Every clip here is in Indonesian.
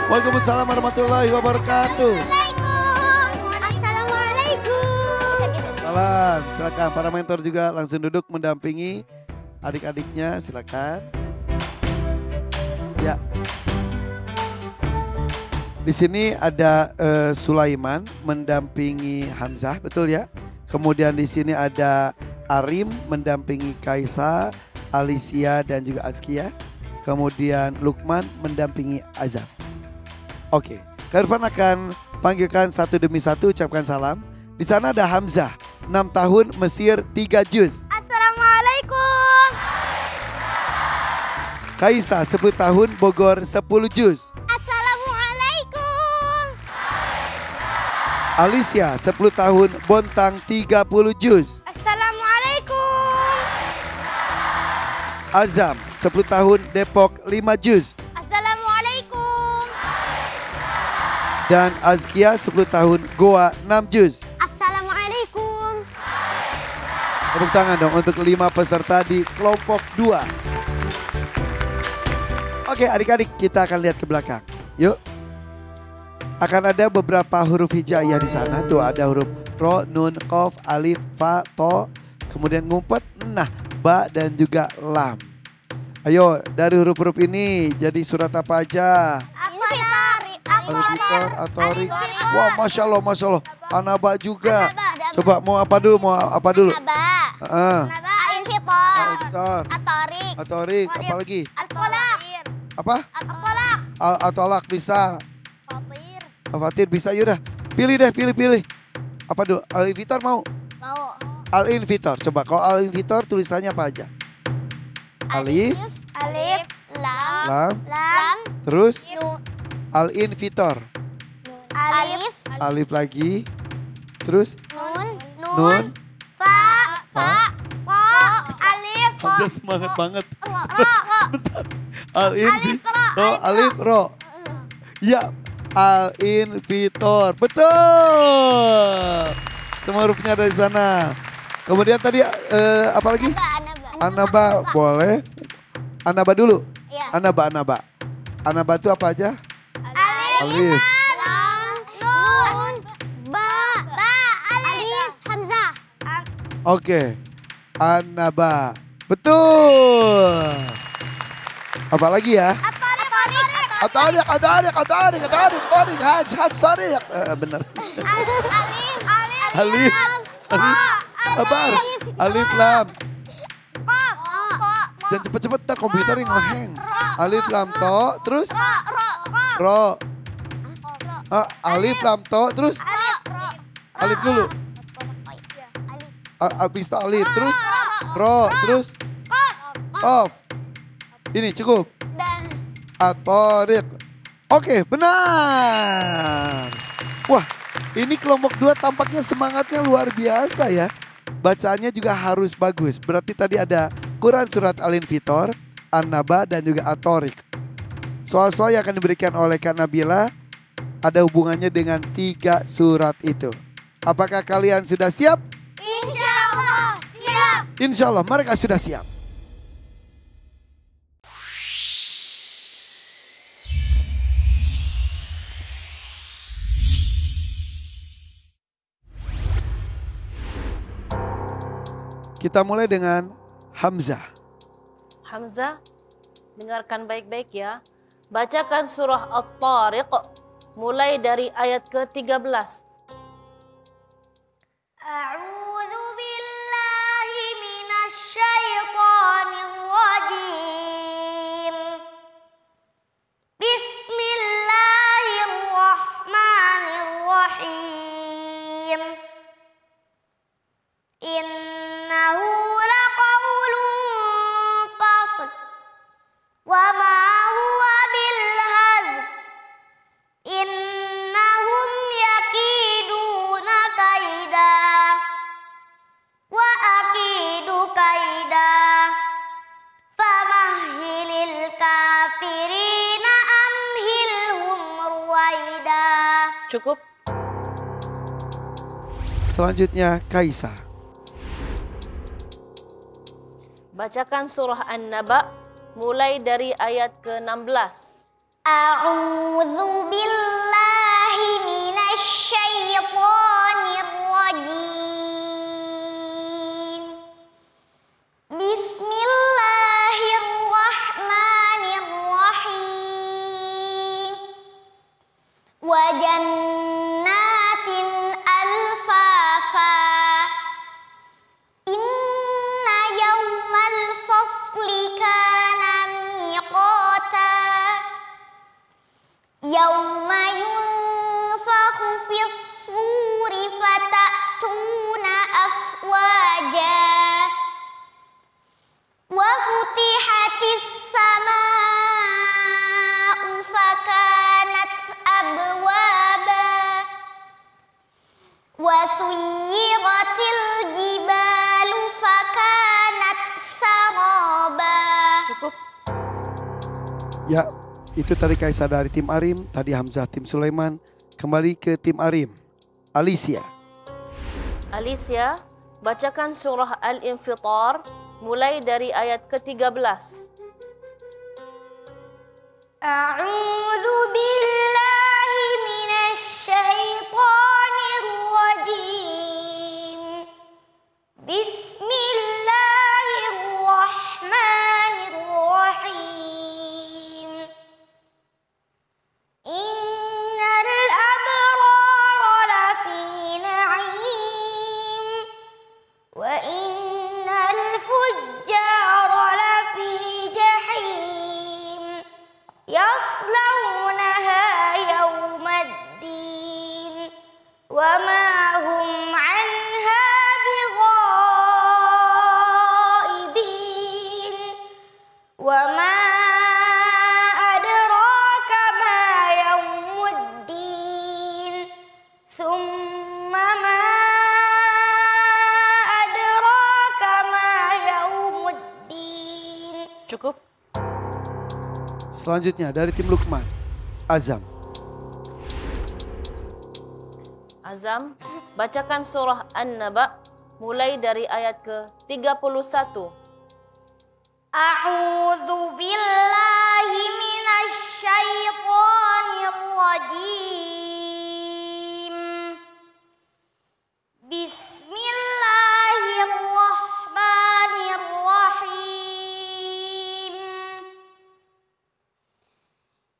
Waalaikumsalam warahmatullahi wabarakatuh. Assalamualaikum. Salam, silakan para mentor juga langsung duduk mendampingi adik-adiknya, silakan. Ya. Di sini ada Sulaiman mendampingi Hamzah, betul ya? Kemudian di sini ada Arim mendampingi Kaisa, Alicia dan juga Azkia. Kemudian Lukman mendampingi Azam. Oke, Kak Irfan akan panggilkan satu demi satu, ucapkan salam. Di sana ada Hamzah, 6 tahun, Mesir, 3 juz. Assalamualaikum. Kaisa, 10 tahun, Bogor, 10 juz. Assalamualaikum. Alicia, 10 tahun, Bontang, 30 juz. Assalamualaikum. Azam, 10 tahun, Depok, 5 juz. Assalamualaikum. Dan Azkia, 10 tahun, Goa, 6 juz. Assalamualaikum. Tepuk tangan dong untuk 5 peserta di kelompok 2. Oke adik-adik, kita akan lihat ke belakang. Yuk. Akan ada beberapa huruf hijaiyah di sana. Tuh ada huruf ro, nun, qaf, alif, fa, to. Kemudian ngumpet, nah, ba dan juga lam. Ayo dari huruf-huruf ini jadi surat apa aja? Al-Fitor, Atorik. Wah, Masya Allah, Masya Allah. Anaba juga. Coba mau apa dulu? Mau apa dulu? Al-Fitor. Atorik. Apa lagi? Al-Tolak. Apa? Al-Tolak. Al-Tolak bisa. Fatir. Al-Fatir bisa. Yaudah, pilih deh, pilih. Apa dulu? Al-Fitor mau? Mau. Al-Invitor. Coba kalau Al-Invitor tulisannya apa aja? Alif, Alif. Lam. lam, terus Nun. Al-Invitor. Alif. Alif lagi, terus Nun. nun. Fa. Ko. Alif. Ko. Hamzah semangat banget. Ro. Al-Invitor. Alif, ro. Ya, Al-Invitor. Betul. Semua hurufnya ada di sana. Kemudian tadi apa lagi? Anaba boleh. Anaba dulu. Iya. Anaba. Anaba itu apa aja? Alif. Lam. Nun. Ba. Alif. Hamzah. Oke. Anaba. Betul. Apa lagi ya? Atorik. Tarik. Benar. Alif. Sabar. Alif, lam. Dan cepet-cepet ntar komputer yang ngeheng. Alif, lam, to. Terus? Ro. Alif, lam, to. Terus? Alif dulu. Abis itu alif. Terus? Ro. Terus? Off. Ini cukup. Atorik. Oke, benar. Wah, ini kelompok 2 tampaknya semangatnya luar biasa ya. Bacaannya juga harus bagus. Berarti tadi ada Quran surat Al-Invitor, An-Naba dan juga Atorik. Soal-soal yang akan diberikan oleh Kak Nabila ada hubungannya dengan 3 surat itu. Apakah kalian sudah siap? Insya Allah siap. Insya Allah mereka sudah siap. Kita mulai dengan Hamzah. Hamzah, dengarkan baik-baik ya. Bacakan surah At-Tariq mulai dari ayat ke-13. A'udzu billahi minasy syaithanir rajim. Bismillahirrahmanirrahim. Innahu laqawlun fasl wa ma huwa bil hazl. Innahum yakiduna kaida wa akidu kaida famahhilil kafirina amhilhum ruwaida. Cukup? Selanjutnya Kaisa. Bacakan surah An-Naba mulai dari ayat ke-16. A'udzu billahi minasy syaithanir rajim. Bismillahirrahmanirrahim. Wa jannatin alfafa. Inna yawmal fasli kana miqata. Yawma yunfakhu fis-suri fatatuna afwaja. Wa futihatis samaa'u fakanat abwaba. Wa suyyiratil jibalu fakanat saraba. Cukup. Ya, itu tadi Kaisar dari tim Arim, tadi Hamzah tim Sulaiman. Kembali ke tim Arim. Alicia. Alicia, bacakan surah Al-Infitar mulai dari ayat ke-13. A'udzu billahi minasy syaithanir rajim. Bismillahirrahmanirrahim. Innal abrara lafi na'im wa innal fujjara lafi jahim. Yaslawnaha yawmaddin wa ma hum anha bighaibin. Wa ma adraka ma yawmuddin. Thumma ma adraka ma yawmuddin. Cukup. Selanjutnya dari tim Lukman. Azam. Azam, bacakan surah An-Naba mulai dari ayat ke-31. A'udzu billahi minasy syaithanir rajim. Bismillahirrahmanirrahim.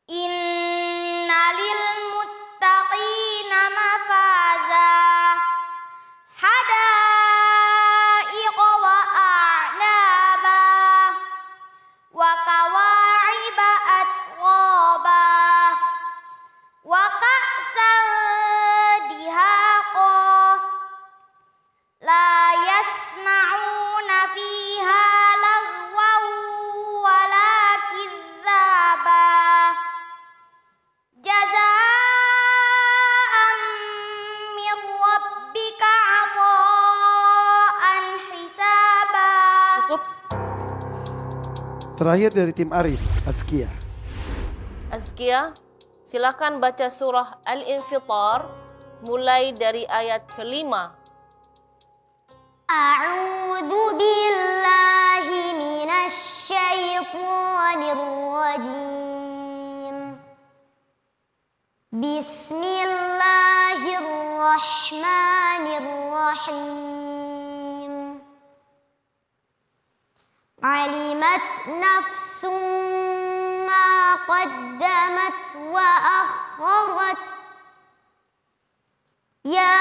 Innalil muttaqina mafaza. Hadaiqa wa a'naba. Wa kawa'iba atraba. Wa ka'san dihaqa. La yasma'una fiha lagwan wala kidzaba. Jazaa'an min rabbika 'ata'an hisaba. Cukup. Terakhir dari tim Arif. Azkia. Azkia, silakan baca surah Al-Infitar mulai dari ayat ke-5. A'udzu billahi minasy syaithanir rajim. Bismillahirrahmanirrahim. Alimat nafsum ma qaddamat wa akharat. Ya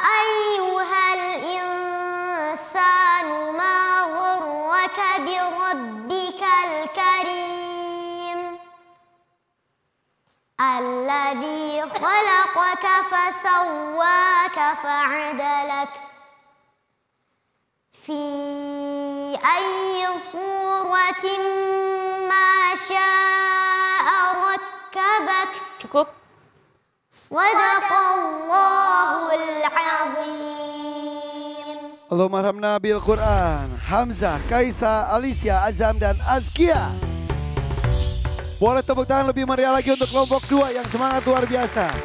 ayyuhal insanu ma ghurraka bi rabbikal karim. Alladzi khalaqaka fasawwaka fa'adalak. Fi ayyi suratin ma syaa rakkabak. Cukup. Shadaqallahul azim. Allahumma arhamna bil Quran. Hamzah, Kaisa, Alicia, Azam, dan Azkia. Boleh tepuk tangan lebih meriah lagi untuk kelompok 2 yang semangat luar biasa.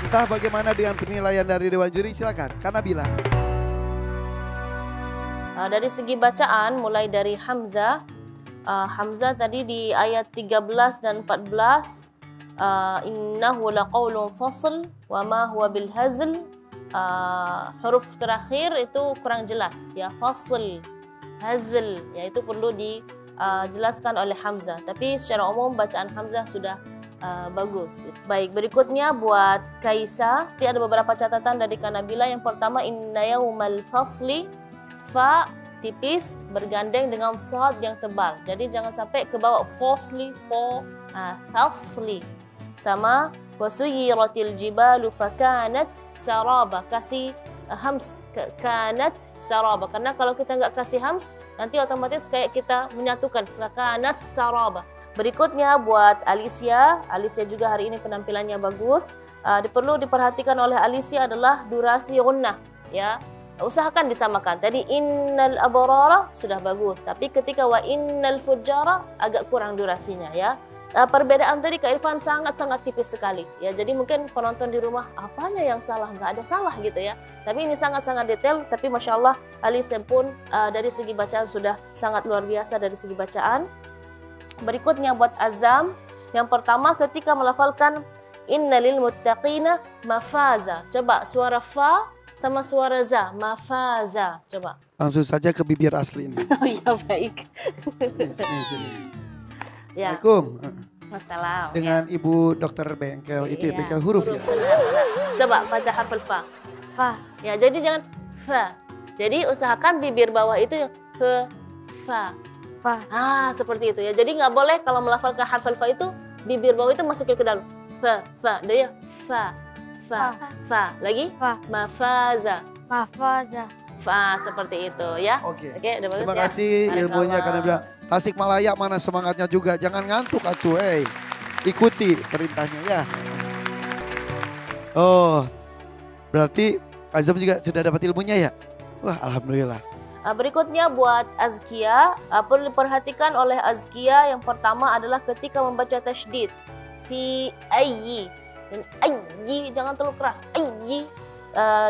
Entah bagaimana dengan penilaian dari Dewan Juri, silakan. Karena bilang. Dari segi bacaan mulai dari Hamzah, Hamzah tadi di ayat 13 dan 14, innahu laqaulun fasl wa ma huwa bil hazl. Huruf terakhir itu kurang jelas ya, fasl, hazl, ya itu perlu dijelaskan oleh Hamzah. Tapi secara umum bacaan Hamzah sudah bagus. Baik, berikutnya buat Kaisa, ada beberapa catatan dari Kanabila. Yang pertama, inna yaumal fasli, fa tipis bergandeng dengan shad yang tebal. Jadi jangan sampai ke bawah fasli, fasli. Sama wasuyiratil jibalu fakanat saraba, kasih hams kanat saraba, karena kalau kita nggak kasih hams nanti otomatis kayak kita menyatukan fakanat saraba. Berikutnya buat Alicia juga hari ini penampilannya bagus. Perlu diperhatikan oleh Alicia adalah durasi gunnah ya. Usahakan disamakan. Tadi innal abrara sudah bagus, tapi ketika wa innal fujjara agak kurang durasinya ya. Perbedaan tadi Kak Irfan sangat-sangat tipis sekali ya. Jadi mungkin penonton di rumah apanya yang salah, nggak ada salah gitu ya. Tapi ini sangat-sangat detail. Tapi Masya Allah Alicia pun dari segi bacaan sudah sangat luar biasa dari segi bacaan. Berikutnya buat Azam, yang pertama ketika melafalkan innalil muttaqina mafaza. Coba suara fa sama suara za, mafaza. Coba. Langsung saja ke bibir asli ini. Oh iya baik. Sini. Ya. Assalamualaikum. Masalah. Dengan ya. Ibu Dokter Bengkel itu ya, bengkel huruf ya. Benar. Coba baca harful fa. Fa. Ya, jadi jangan fa. Jadi usahakan bibir bawah itu fa. Seperti itu ya. Jadi nggak boleh kalau melafalkan harful fa itu bibir bawah itu masukin ke dalam. Fa. Dia fa. Lagi? Fa. Mafaza. Fa, seperti itu ya. Oke. Udah bagus. Terima kasih ilmunya karena bilang Tasikmalaya mana semangatnya juga. Jangan ngantuk atuh, ikuti perintahnya ya. Oh, berarti Azam juga sudah dapat ilmunya ya? Wah, alhamdulillah. Berikutnya buat Azkia, perlu diperhatikan oleh Azkia yang pertama adalah ketika membaca tasydid. Fi ayyi. Dan ayyi jangan terlalu keras. Ayyi.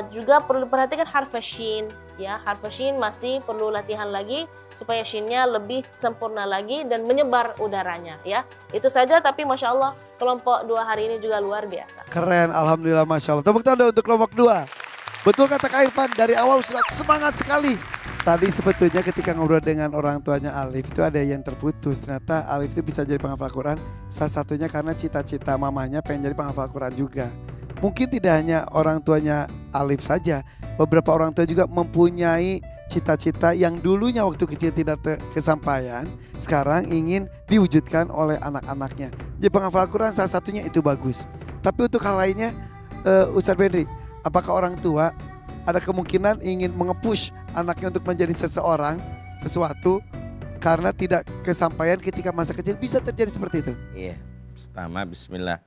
Juga perlu diperhatikan harf shin. Ya, harf shin masih perlu latihan lagi supaya shinnya lebih sempurna lagi dan menyebar udaranya ya. Itu saja, tapi Masya Allah kelompok 2 hari ini juga luar biasa. Keren, alhamdulillah, Masya Allah. Tepuk tangan untuk kelompok 2. Betul kata Kak Irfan, dari awal sudah semangat sekali. Tadi sebetulnya ketika ngobrol dengan orang tuanya Alif itu ada yang terputus. Ternyata Alif itu bisa jadi penghafal Quran. Salah satunya karena cita-cita mamanya pengen jadi penghafal Quran juga. Mungkin tidak hanya orang tuanya Alif saja. Beberapa orang tua juga mempunyai cita-cita yang dulunya waktu kecil tidak kesampaian, sekarang ingin diwujudkan oleh anak-anaknya. Jadi penghafal Quran salah satunya itu bagus. Tapi untuk hal lainnya, Ustadz Bedri, apakah orang tua ada kemungkinan ingin mengepush anaknya untuk menjadi sesuatu karena tidak kesampaian ketika masa kecil? Bisa terjadi seperti itu? Iya, pertama bismillah.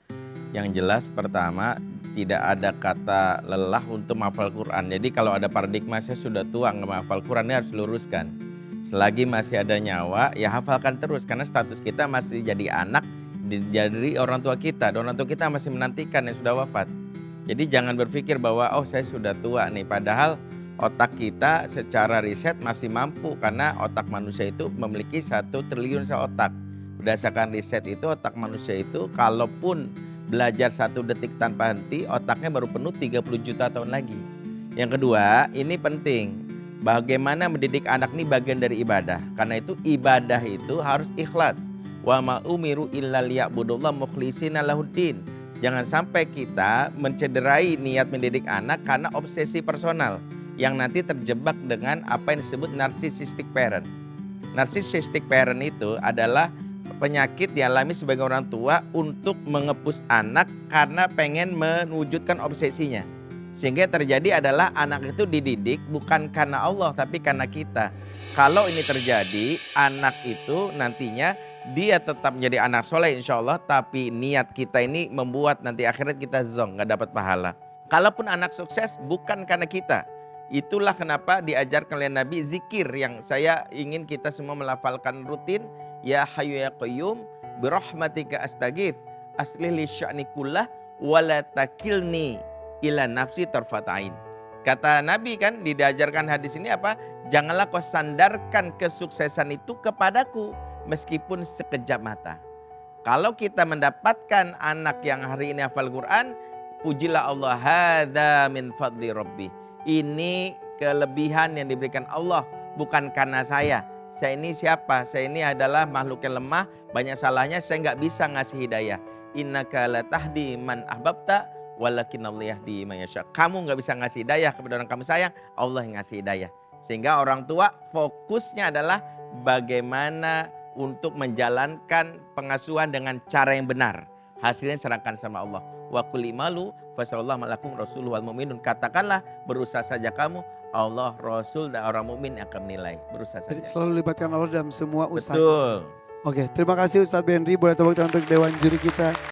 Yang jelas pertama tidak ada kata lelah untuk menghafal Quran. Jadi kalau ada paradigma saya sudah tua nggak menghafal Quran, ini harus luruskan. Selagi masih ada nyawa ya hafalkan terus, karena status kita masih jadi anak dari orang tua kita. Dan orang tua kita masih menantikan yang sudah wafat. Jadi jangan berpikir bahwa oh saya sudah tua nih, padahal otak kita secara riset masih mampu, karena otak manusia itu memiliki 1 triliun sel otak. Berdasarkan riset itu otak manusia itu kalaupun belajar 1 detik tanpa henti, otaknya baru penuh 30 juta tahun lagi. Yang kedua, ini penting. Bagaimana mendidik anak ini bagian dari ibadah. Karena itu ibadah itu harus ikhlas. Wa ma umiru illa liya'budullah mukhlishina lahuddin. Jangan sampai kita mencederai niat mendidik anak karena obsesi personal yang nanti terjebak dengan apa yang disebut narcissistic parent. Narcissistic parent itu adalah penyakit dialami sebagai orang tua untuk mengepus anak karena pengen mewujudkan obsesinya. Sehingga terjadi adalah anak itu dididik bukan karena Allah tapi karena kita. Kalau ini terjadi, anak itu nantinya dia tetap menjadi anak soleh insya Allah, tapi niat kita ini membuat nanti akhirat kita zonk, nggak dapat pahala. Kalaupun anak sukses bukan karena kita. Itulah kenapa diajarkan oleh Nabi zikir yang saya ingin kita semua melafalkan rutin. Ya Hayyu ya Qayyum birahmatika astaghits aslih li sya'ni kullah wala takilni ila nafsi tarfatain. Kata Nabi kan diajarkan hadis ini apa? Janganlah kau sandarkan kesuksesan itu kepadaku, meskipun sekejap mata. Kalau kita mendapatkan anak yang hari ini hafal Quran, pujilah Allah, hadza min fadli rabbi. Ini kelebihan yang diberikan Allah, bukan karena saya. Saya ini siapa? Saya ini adalah makhluk yang lemah, banyak salahnya, saya nggak bisa ngasih hidayah. Innaka la tahdi man ahbabta walakin Allah yahdi man yasha. Kamu nggak bisa ngasih hidayah kepada orang kamu sayang, Allah yang ngasih hidayah. Sehingga orang tua fokusnya adalah bagaimana untuk menjalankan pengasuhan dengan cara yang benar. Hasilnya serahkan sama Allah. Wa qul imalu fasallallahu malakum rasuluhu wal mu'minun. Katakanlah, berusaha saja kamu, Allah, Rasul, dan orang mukmin akan menilai. Berusaha saja. Jadi selalu libatkan Allah dalam semua usaha. Betul. Oke, terima kasih Ustadz Benri. Boleh tepuk tangan untuk Dewan Juri kita.